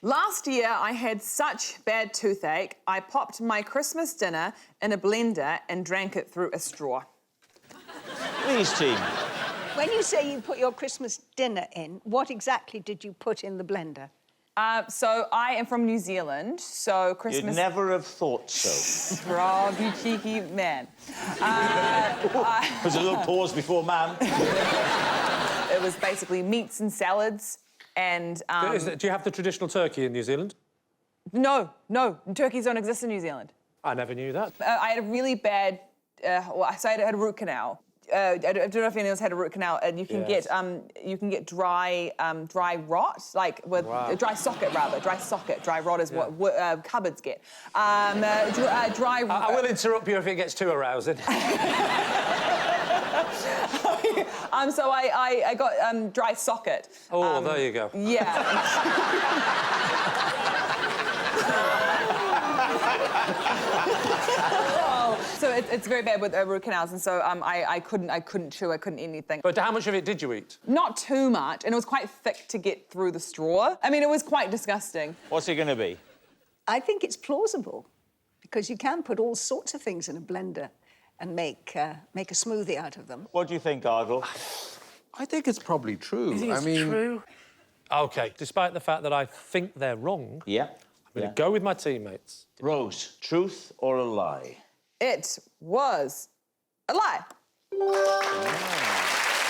Last year, I had such bad toothache, I popped my Christmas dinner in a blender and drank it through a straw. Please, team. When you say you put your Christmas dinner in, what exactly did you put in the blender? So I am from New Zealand, so Christmas... You'd never have thought so. Rob, you cheeky man. There's a little pause before ma'am. It was basically meats and salads and... Do you have the traditional turkey in New Zealand? No. Turkeys don't exist in New Zealand. I never knew that. I had a really bad... I had a root canal. I don't know if anyone else had a root canal, and you can get dry rot, like with dry socket rather. Dry rot is what cupboards get. Dry. I will interrupt you if it gets too arousing. So I got dry socket. Oh, there you go. Yeah. So it's very bad with root canals, and so I couldn't chew, I couldn't eat anything. But how much of it did you eat? Not too much, and it was quite thick to get through the straw. I mean, it was quite disgusting. What's it going to be? I think it's plausible, because you can put all sorts of things in a blender and make a smoothie out of them. What do you think, Ardle? I think it's probably true. True? OK, despite the fact that I think they're wrong... Yeah. I'm going to go with my teammates. Rose, truth or a lie? It was a lie.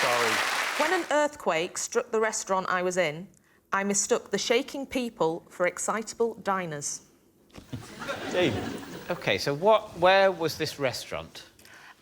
Sorry. When an earthquake struck the restaurant I was in, I mistook the shaking people for excitable diners. Dave. OK, so where was this restaurant?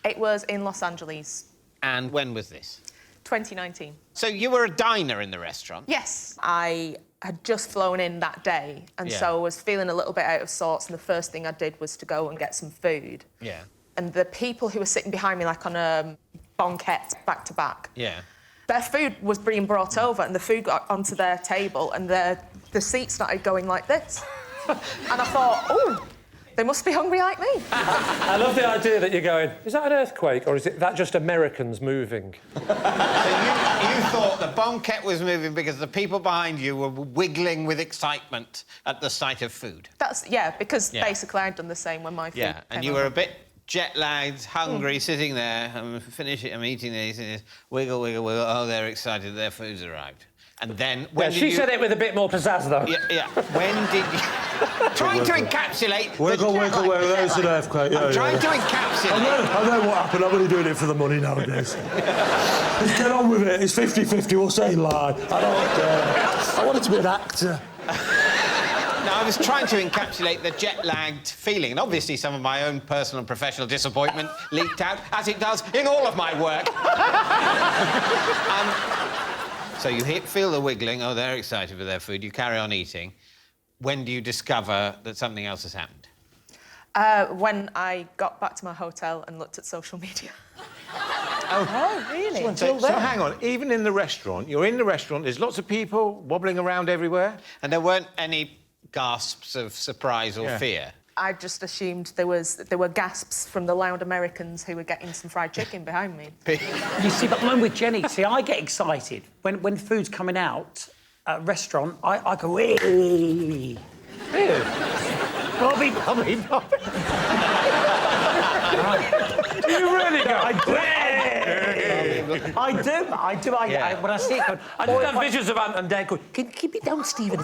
It was in Los Angeles. And when was this? 2019. So you were a diner in the restaurant? Yes. I had just flown in that day, and so I was feeling a little bit out of sorts, and the first thing I did was to go and get some food. Yeah. And the people who were sitting behind me, like on a banquette, back to back, their food was being brought over, and the food got onto their table, and the seat started going like this. And I thought, oh, they must be hungry like me. I love the idea that you're going, is that an earthquake, or is that just Americans moving? So you thought the banquette was moving because the people behind you were wiggling with excitement at the sight of food? Because basically I'd done the same when my food came and you over. were a bit jet-lagged, hungry, sitting there, I'm eating these, wiggle, wiggle, wiggle, oh, they're excited, their food's arrived. And then... She said it with a bit more pizzazz, though. Yeah. When did you... trying to encapsulate... Wiggle, there's an earthquake. I'm trying to encapsulate... I know what happened. I'm only doing it for the money nowadays. Let's get on with it. It's 50-50. We'll say lie. I don't care. I wanted to be an actor. No, I was trying to encapsulate the jet-lagged feeling, and obviously some of my own personal and professional disappointment leaked out, as it does in all of my work. So you feel the wiggling, oh, they're excited for their food, you carry on eating. When do you discover that something else has happened? When I got back to my hotel and looked at social media. Oh, really? So hang on, even in the restaurant, you're in the restaurant, there's lots of people wobbling around everywhere. And there weren't any gasps of surprise or fear? I just assumed there were gasps from the loud Americans who were getting some fried chicken behind me. You see, but I'm with Jenny. See, I get excited when food's coming out at a restaurant. I go, hey. Bobby. Do you really go? I do. When I see it, I just have visions of Ant and Dec going, keep it down, Stephen.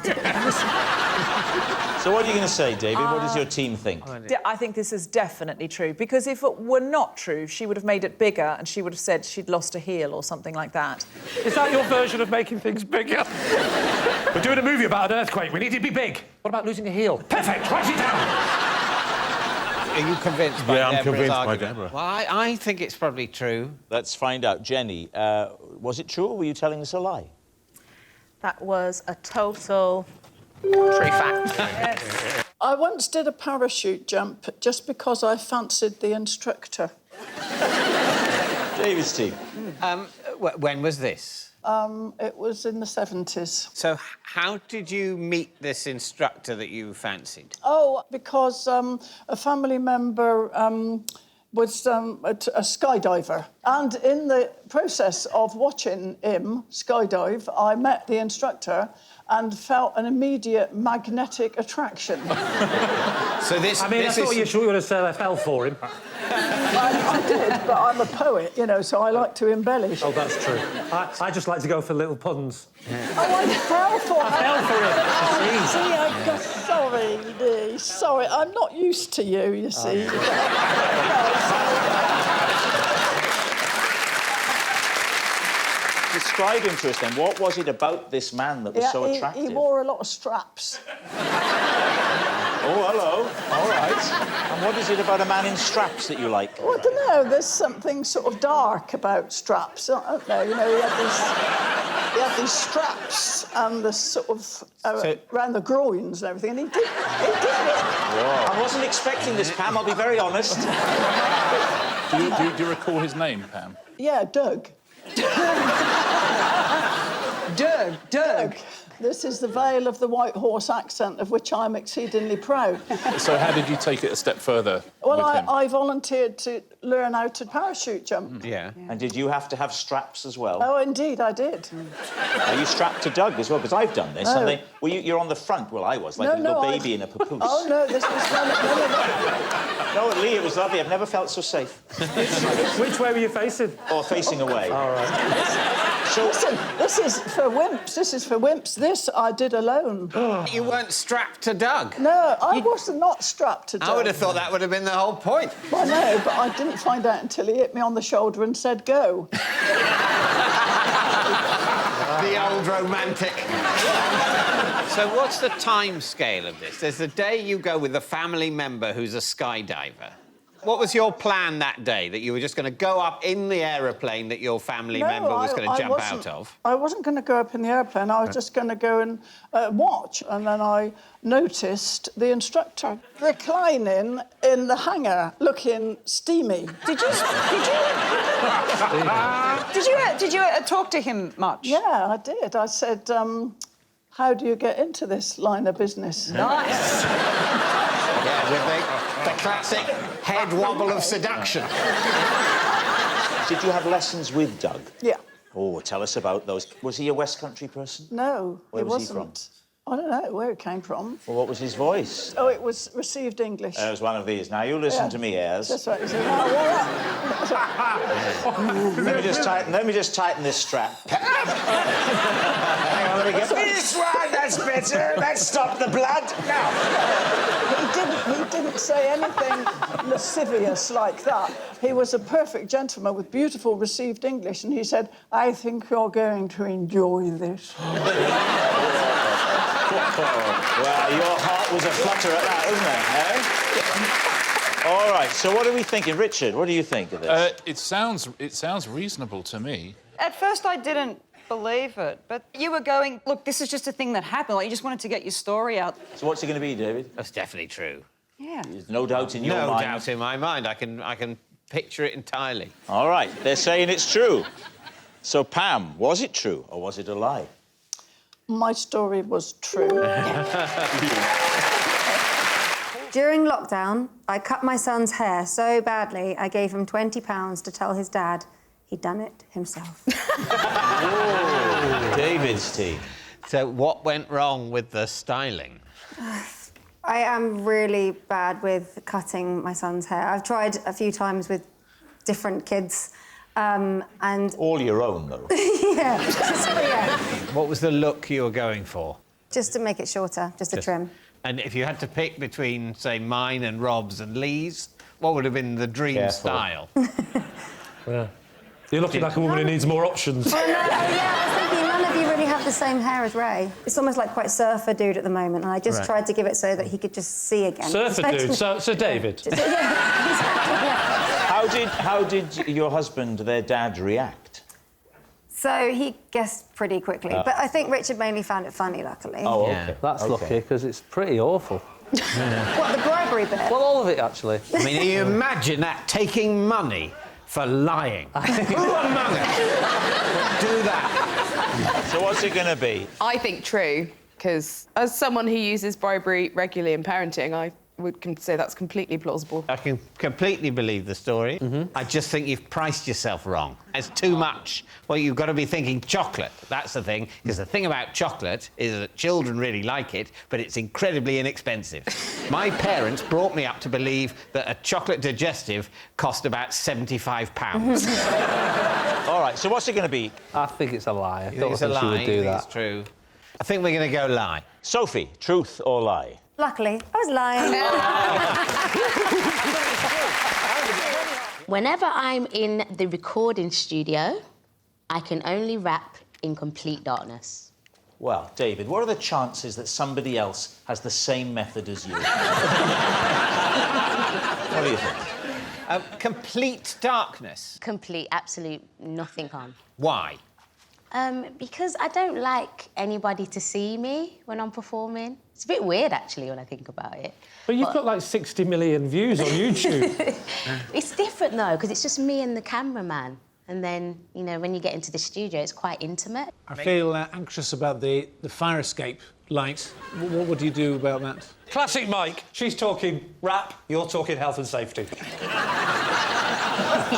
So what are you going to say, David? What does your team think? I think this is definitely true, because if it were not true, she would have made it bigger and she would have said she'd lost a heel or something like that. Is that your version of making things bigger? We're doing a movie about an earthquake. We need it to be big. What about losing a heel? Perfect. Write it down. Are you convinced by I'm Deborah's convinced argument? by Deborah. Well, I think it's probably true. Let's find out. Jenny, was it true or were you telling us a lie? That was a total true fact. Yes. I once did a parachute jump just because I fancied the instructor. David's team. When was this? It was in the 70s. So how did you meet this instructor that you fancied? Oh, because a family member was a skydiver. And in the process of watching him skydive, I met the instructor and felt an immediate magnetic attraction. So this... I mean, I thought you would have said I fell for him. I did, but I'm a poet, you know, so I like to embellish. Oh, that's true. I just like to go for little puns. Oh, I fell for him. I fell for him. Oh, see, I got... Sorry, Lee, sorry. I'm not used to you see. Describe him to us then. What was it about this man that was so attractive? He wore a lot of straps. Oh, hello. All right. And what is it about a man in straps that you like? Well, I don't know. There's something sort of dark about straps. I don't know. You know, he had these straps and the sort of around the groins and everything, and he did it. Whoa. I wasn't expecting this, Pam. I'll be very honest. Do you recall his name, Pam? Yeah, Doug. Doug. This is the Vale of the White Horse accent, of which I'm exceedingly proud. So how did you take it a step further Well, with him? I volunteered to learn how to parachute jump. Yeah. And did you have to have straps as well? Oh, indeed, I did. Are you strapped to Doug as well? Because I've done this. No. And you're on the front. Well, I was, like a little baby in a papoose. Oh, no, this was... No, Lee, it was lovely. I've never felt so safe. Which way were you facing? Oh, facing away. All right. So, listen, this is for wimps. This I did alone. You weren't strapped to Doug? No, I was not strapped to Doug. I would have thought that would have been the whole point. Well, no, but I didn't find out until he hit me on the shoulder and said, go. The old romantic. So what's the time scale of this? There's the day you go with a family member who's a skydiver. What was your plan that day? That you were just going to go up in the aeroplane that your family member was going to jump out of? I wasn't going to go up in the airplane. I was just going to go and watch. And then I noticed the instructor reclining in the hangar, looking steamy. Did you talk to him much? Yeah, I did. I said, how do you get into this line of business? Nice. Yeah, with the classic head wobble of seduction. did you have lessons with Doug? Yeah. Oh, tell us about those. Was he a West Country person? No, Where he was he wasn't. from? I don't know where it came from. Well, what was his voice? Oh, it was received English. It was one of these. Now, you listen to me, Ayres. That's right. He said, oh, let me just tighten this strap. Hang on, let me get this one. That's better. Let's stop the blood. Now. He didn't say anything lascivious like that. He was a perfect gentleman with beautiful received English, and he said, I think you're going to enjoy this. Well, your heart was a flutter at that, wasn't it, eh? All right, so what are we thinking? Richard, what do you think of this? It sounds reasonable to me. At first, I didn't believe it, but you were going, look, this is just a thing that happened. Like, you just wanted to get your story out. So what's it going to be, David? That's definitely true. Yeah. There's no doubt in your mind. No doubt in my mind. I can picture it entirely. All right, they're saying it's true. So, Pam, was it true or was it a lie? My story was true. During lockdown, I cut my son's hair so badly, I gave him £20 to tell his dad he'd done it himself. Oh, David's tea. So what went wrong with the styling? I am really bad with cutting my son's hair. I've tried a few times with different kids, and... All your own, though? Yeah. What was the look you were going for? Just to make it shorter, just a trim. And if you had to pick between, say, mine and Rob's and Lee's, what would have been the dream style? Yeah. You're looking like a woman who needs more options. Well, no, I was thinking none of you really have the same hair as Ray. It's almost like quite surfer dude at the moment, and I just tried to give it so that he could just see again. Surfer dude? So David? Yeah, exactly. How did your husband, their dad, react? So he guessed pretty quickly, but I think Richard mainly found it funny, luckily. Oh, OK. That's lucky, because it's pretty awful. What, the bribery bit? Well, all of it, actually. I mean, you imagine that, taking money for lying. Who among us do that? So what's it going to be? I think true, because as someone who uses bribery regularly in parenting, I can say that's completely plausible. I can completely believe the story. I just think you've priced yourself wrong. It's too much. Well, you've got to be thinking chocolate. That's the thing, because the thing about chocolate is that children really like it, but it's incredibly inexpensive. My parents brought me up to believe that a chocolate digestive cost about £75. All right, so what's it going to be? I think it's a lie. I You think don't it's a think she lie? would do You think that. it's true? I think we're going to go lie. Sophie, truth or lie? Luckily, I was lying. Whenever I'm in the recording studio, I can only rap in complete darkness. Well, David, what are the chances that somebody else has the same method as you? What do you think? Complete darkness. Complete, absolute nothing on. Why? Because I don't like anybody to see me when I'm performing. It's a bit weird, actually, when I think about it. But you've got like 60 million views on YouTube. It's different, though, because it's just me and the cameraman. And then, you know, when you get into the studio, it's quite intimate. I feel anxious about the fire escape light. What would you do about that? Classic Mike. She's talking rap, you're talking health and safety.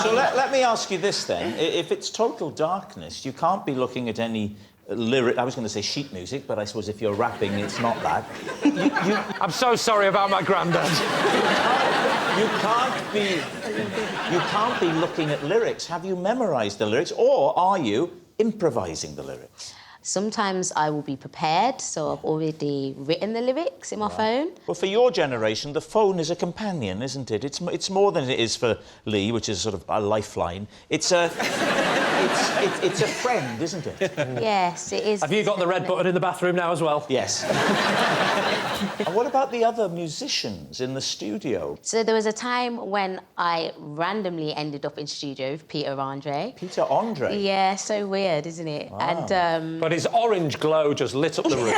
So let me ask you this, then. If it's total darkness, you can't be looking at any lyric... I was going to say sheet music, but I suppose if you're rapping, it's not that. I'm so sorry about my granddad. You can't be looking at lyrics. Have you memorised the lyrics, or are you improvising the lyrics? Sometimes I will be prepared, so I've already written the lyrics in my phone. Well, for your generation, the phone is a companion, isn't it? It's more than it is for Lee, which is sort of a lifeline. It's a friend, isn't it? Yes, it is. Have you got the red button in the bathroom now as well? Yes. And what about the other musicians in the studio? So there was a time when I randomly ended up in studio with Peter Andre. Peter Andre? Yeah, so weird, isn't it? Wow. And But his orange glow just lit up the room.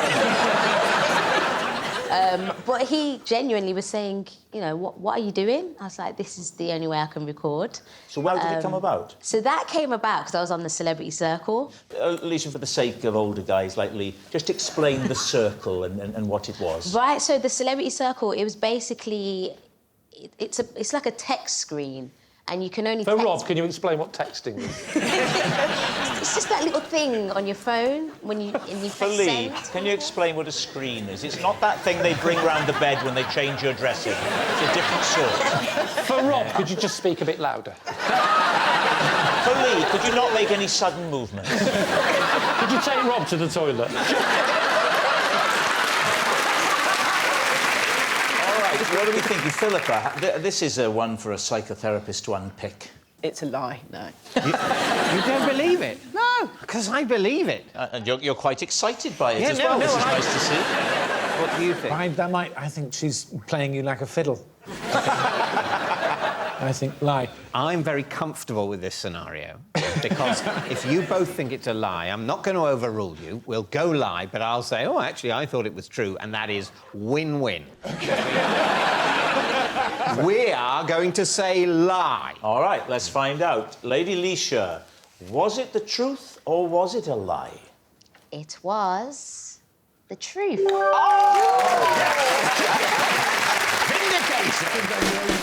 but he genuinely was saying, you know, what are you doing? I was like, this is the only way I can record. So how did it come about? So that came about because I was on the Celebrity Circle. Alicia, for the sake of older guys like Lee, just explain the circle and what it was. Right, so the Celebrity Circle, it was basically... It's like a text screen. And you can only For Rob, can you explain what texting is? It's just that little thing on your phone when you press For Lee, send. can you explain what a screen is? It's not that thing they bring round the bed when they change your dressing. It's a different sort. For Rob, could you just speak a bit louder? For Lee, could you not make any sudden movements? Could you take Rob to the toilet? What are we thinking? Philippa, this is one for a psychotherapist to unpick. It's a lie, no. You don't believe it? No, because I believe it. And you're quite excited by it Yeah, as no, well, no, which is nice to see. What do you think? I think she's playing you like a fiddle. I think lie. I'm very comfortable with this scenario because if you both think it's a lie, I'm not going to overrule you. We'll go lie, but I'll say, oh, actually, I thought it was true, and that is win-win. We are going to say lie. All right, let's find out. Lady Leisha, was it the truth or was it a lie? It was the truth. Vindication!